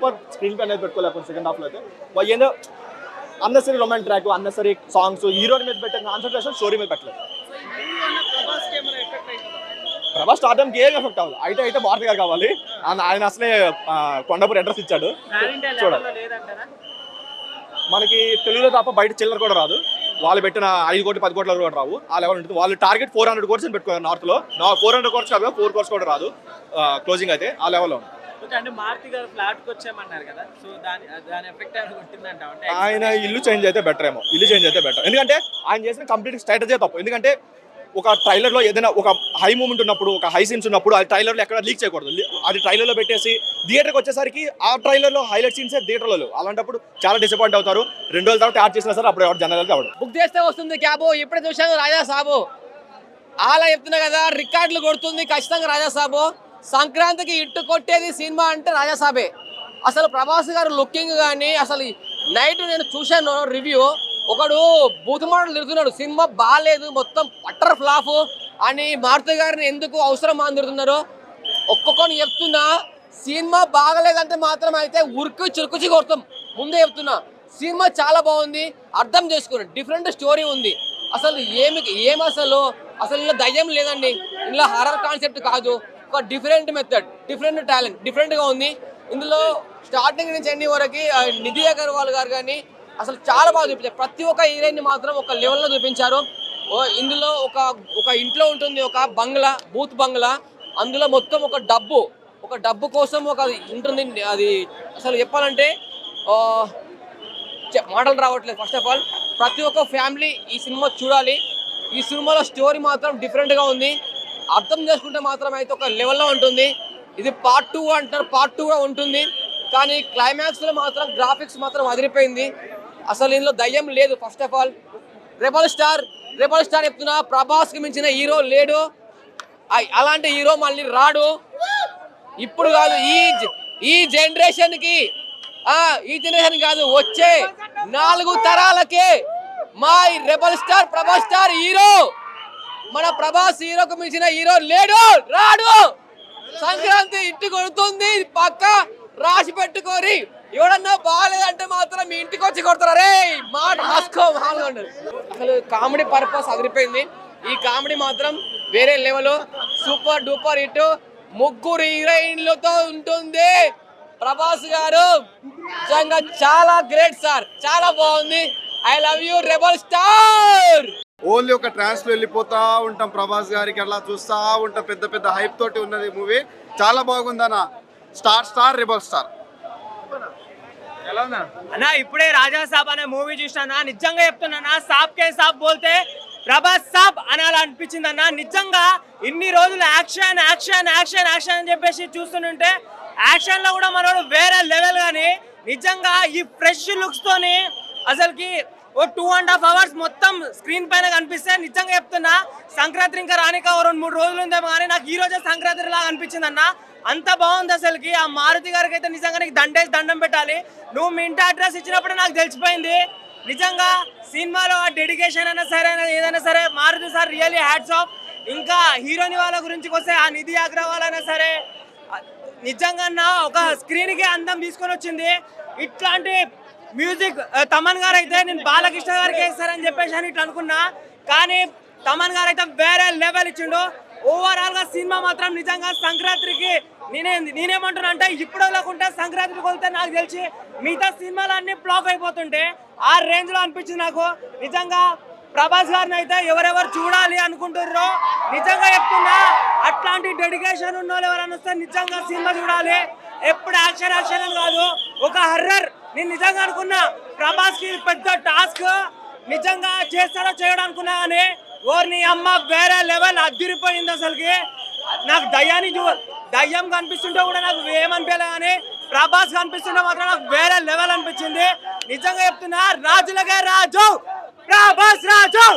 Super screen పై అనేది పెట్టుకోలేకపోతే second హాఫ్లో అయితే ఏందో unnecessary romantic track, unnecessary songs, హీరోని మీద పెట్టే కాన్సన్ట్రేషన్ స్టోరీ మీద పెట్టలేదు. ప్రభాస్ స్టార్టమ్కి ఏం ఎఫెక్ట్ అవ్వదు. అయితే భారతి గారు కావాలి, ఆయన అసలే కొండపూర్ అడ్రస్ ఇచ్చాడు. చూడాలి, మనకి తెలుగులో తప్ప బయట చిల్లర కూడా రాదు. వాళ్ళు పెట్టిన 5 కోట్లు 10 కోట్ల కూడా రావు. ఆ లెవెల్ ఉంటుంది. వాళ్ళు టార్గెట్ 400 కోర్స్ అని పెట్టుకున్నారు నార్త్లో. 400 కోర్స్ కాదు, 4 కోర్స్ కూడా రాదు క్లోజింగ్ అయితే. ఆ లెవెల్లో అంటే మారుతి గారు ఫ్లాట్కి వచ్చామన్నారు కదా, సో దాని ఎఫెక్ట్ ఉంటుందంట. ఆయన ఇల్లు చేంజ్ అయితే బెటర్ ఏమో. ఇల్లు చేంజ్ అయితే బెటర్, ఎందుకంటే ఆయన చేసిన కంప్లీట్ స్ట్రాటజీ తప్పు. ఎందుకంటే ఒక ట్రైలర్లో ఏదైనా ఒక హై మూమెంట్ ఉన్నప్పుడు, ఒక హై సీన్స్ ఉన్నప్పుడు అది ట్రైలర్లో ఎక్కడ లీక్ చేయకూడదు. అది ట్రైలర్లో పెట్టేసి థియేటర్కి వచ్చేసరికి ఆ ట్రైలర్లో హైలైట్ సీన్సే థియేటర్లో. అలాంటప్పుడు చాలా డిసప్పాయింట్ అవుతారు. 2 రోజుల తర్వాత యాడ్ చేసినా సరే అప్పుడు ఎవరు జనాలకి అవడం. బుక్ చేస్తే వస్తుంది క్యాబ్. ఇప్పుడే చూశాను రాజా సాబు, అలా చెప్తున్నా కదా, రికార్డులు కొడుతుంది ఖచ్చితంగా రాజా సాబు. సంక్రాంతికి ఇట్టు కొట్టేది సినిమా అంటే రాజా సాబే. అసలు ప్రభాస్ గారు లుకింగ్ కానీ, అసలు నైట్ నేను చూశాను రివ్యూ, ఒకడు బూతుమాటలు తిడుతున్నాడు, సినిమా బాగాలేదు, మొత్తం పట్టర్ ఫ్లాఫ్ అని. మారుతి గారిని ఎందుకు అవసరం అని తిడుతున్నారు. ఒక్కొక్కని చెప్తున్నా, సినిమా బాగలేదంటే మాత్రం అయితే ఉరికి చురుకుచి కొడతాం. ముందే చెప్తున్నా, సినిమా చాలా బాగుంది, అర్థం చేసుకుని డిఫరెంట్ స్టోరీ ఉంది. అసలు అసలు ఇలా దయ్యం లేదండి, ఇలా హర్రర్ కాన్సెప్ట్ కాదు, ఒక డిఫరెంట్ మెథడ్, డిఫరెంట్ టాలెంట్, డిఫరెంట్గా ఉంది. ఇందులో స్టార్టింగ్ నుంచి ఎండింగ్ వరకు నిధి అగర్వాల్ గారు కానీ అసలు చాలా బాగా చూపించారు. ప్రతి ఒక్క హీరోయిన్ మాత్రం ఒక లెవెల్లో చూపించారు. ఇందులో ఒక ఇంట్లో ఉంటుంది ఒక బంగ్లా, బూత్ బంగ్లా. అందులో మొత్తం ఒక డబ్బు కోసం ఒక ఉంటుంది. అది అసలు చెప్పాలంటే మాటలు రావట్లేదు. ఫస్ట్ ఆఫ్ ఆల్ ప్రతి ఒక్క ఫ్యామిలీ ఈ సినిమా చూడాలి. ఈ సినిమాలో స్టోరీ మాత్రం డిఫరెంట్గా ఉంది. అర్థం చేసుకుంటే మాత్రం అయితే ఒక లెవెల్లో ఉంటుంది. ఇది పార్ట్ 2 అంటారు, పార్ట్ 2 ఉంటుంది. కానీ క్లైమాక్స్లో మాత్రం గ్రాఫిక్స్ మాత్రం అదిరిపోయింది. అసలు ఇందులో దయ్యం లేదు. First of all rebel star చెప్తున్నా, ప్రభాస్కి మించిన హీరో లేడు. అలాంటి హీరో మళ్ళీ రాడు. ఇప్పుడు కాదు, ఈ జనరేషన్కి, ఈ జనరేషన్ కాదు, వచ్చే 4 తరాలకే మా rebel star Prabhas star hero. మన ప్రభాస్ హీరోకు మించిన హీరో లేడు, రాడు. సంక్రాంతి ఇంటి కొడుతుంది పక్క, రాసి పెట్టుకోరి. ఎవడన్నా బాగాలేదంటే మాత్రం మీ ఇంటికి వచ్చి కొడతారు. రే మాట మాస్కో మామూలుగా. అసలు కామెడీ పర్పస్ అదిరిపోయింది. ఈ కామెడీ మాత్రం వేరే లెవెల్, సూపర్ డూపర్ హిట్. 3 హీరోయిన్లతో ఉంటుంది. ప్రభాస్ గారు నిజంగా చాలా గ్రేట్ సార్, చాలా బాగుంది. I love you rebel star. Only ఒక ట్రాన్స్ లో వెళ్ళిపోతా ఉంటాం. ప్రభాస్ గారికి అలా చూస్తూ ఉంటాం. పెద్ద పెద్ద హైప్ తోటి ఉన్నది మూవీ. చాలా బాగుందన్న. Star rebel star. అన్నా ఇప్పుడే రాజా సాబ్ అనే మూవీ చూసినా, నిజంగా చెప్తున్నా, సాబ్ కే సాబ్ బోల్తే ప్రభాస్ సాబ్ అనాలి అనిపించింది అన్న. నిజంగా ఇన్ని రోజులు యాక్షన్ యాక్షన్ యాక్షన్ యాక్షన్ అని చెప్పేసి చూస్తుంటే, యాక్షన్ లో కూడా మనోడు వేరే లెవెల్. కానీ నిజంగా ఈ ఫ్రెష్ లుక్స్ తోని అసలుకి ఓ 2.5 hours మొత్తం స్క్రీన్ పైన కనిపిస్తే, నిజంగా చెప్తున్నా, సంక్రాంతి ఇంకా రానిక 2-3 రోజులు ఉందేమో కానీ నాకు ఈ రోజే సంక్రాంతి లాగా అనిపించింది అన్న. అంత బాగుంది అసలుకి. ఆ మారుతి గారికి అయితే నిజంగా నీకు దండం పెట్టాలి. నువ్వు మీ ఇంటి అడ్రస్ ఇచ్చినప్పుడు నాకు తెలిసిపోయింది. నిజంగా సినిమాలో ఆ డెడికేషన్ అయినా సరే, ఏదైనా సరే, Maruthi sir really hats off. ఇంకా హీరోని వాళ్ళ గురించి వస్తే ఆ నిధి అగ్రవాల్ అయినా సరే, నిజంగా ఒక స్క్రీన్కి అందం తీసుకొని వచ్చింది. ఇట్లాంటి మ్యూజిక్ తమన్ గారు అయితే నేను బాలకృష్ణ గారికి వేస్తారని చెప్పేసి అని ఇట్లా అనుకున్నా, కానీ తమన్ గారు అయితే వేరే లెవెల్ ఇచ్చిండు. ఓవరాల్ గా సినిమా మాత్రం నిజంగా సంక్రాంతికి నేనేమంటున్నా అంటే, ఇప్పుడు లేకుంటే సంక్రాంతికి వెళ్తే నాకు తెలిసి మిగతా సినిమాలు అన్ని ఫ్లాప్ అయిపోతుంటే ఆ రేంజ్ లో అనిపించింది నాకు. నిజంగా ప్రభాస్ గారిని అయితే ఎవరెవరు చూడాలి అనుకుంటుర్రో నిజంగా చెప్తున్నా, అట్లాంటి డెడికేషన్ ఉన్న వాళ్ళు ఎవరైనా వస్తే నిజంగా సినిమా చూడాలి. ఎప్పుడు యాక్షన్ యాక్షన్ అని కాదు, ఒక హర్రర్. నేను నిజంగా అనుకున్నా ప్రభాస్ కి పెద్ద టాస్క్ నిజంగా చేస్తాడో చేయడం అనుకున్నా, కానీ ఓర్ని అమ్మ వేరే లెవెల్ అదిరిపోయింది. అసలుకి నాకు దయ్యం కనిపిస్తుంటే కూడా నాకు ఏమనిపించలే, కానీ ప్రభాస్ కనిపిస్తుంటే మాత్రం నాకు వేరే లెవెల్ అనిపించింది. నిజంగా చెప్తున్నా, రాజులకే రాజు ప్రభాస్ రాజు.